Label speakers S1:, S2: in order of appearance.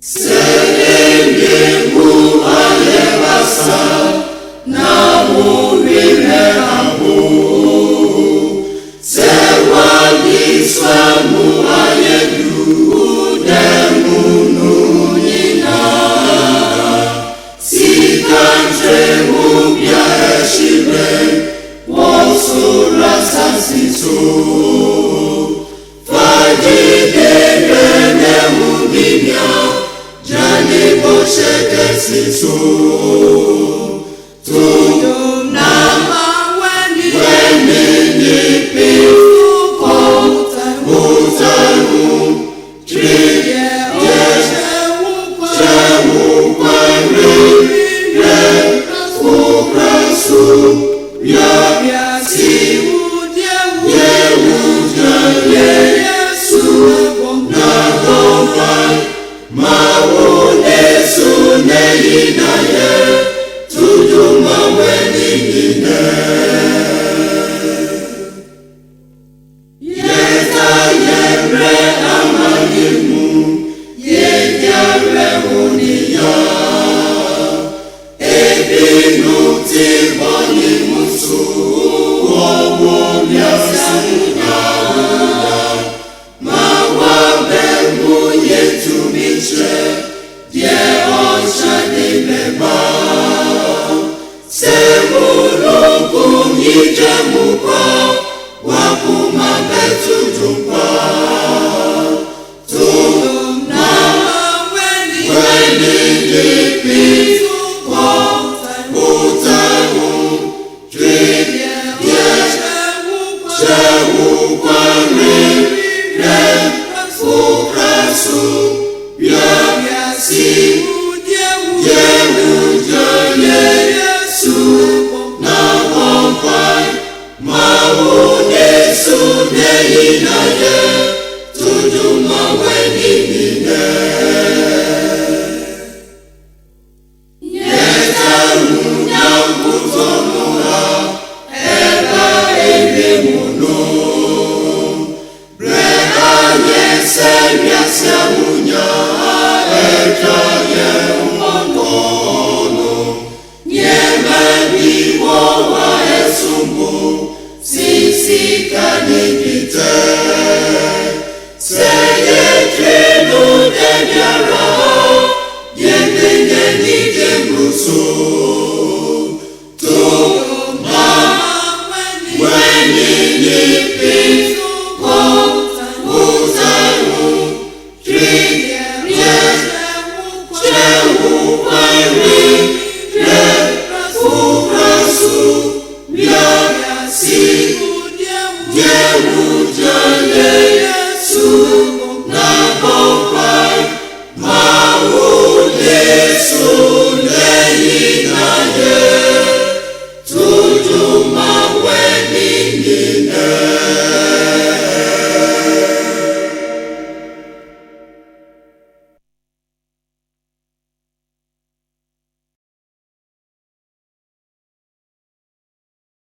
S1: Selenge alebasa na murime abu Sewaliswa mu ayedu Udemunu nina Sikanje mubya eshibe Wosura sasiso Fajidene mubimya Jani bosheke siso Tuyo nama weni nipi Utamu Triye Chewu kwari Ukrasu Yabya siwu Yesu Nagopai Mawone suneinaye Tujuma weningine Yeta yemre amanimu Yegyare uniya Ebinu tiboni musu Owo miasuna Mawabemu yetumiche Die oshani meba Semulukum yijemupa Wakuma betu jumpa Tumnama weni nipi Utamu Triye Chewu kwari Ukrasu Yabya si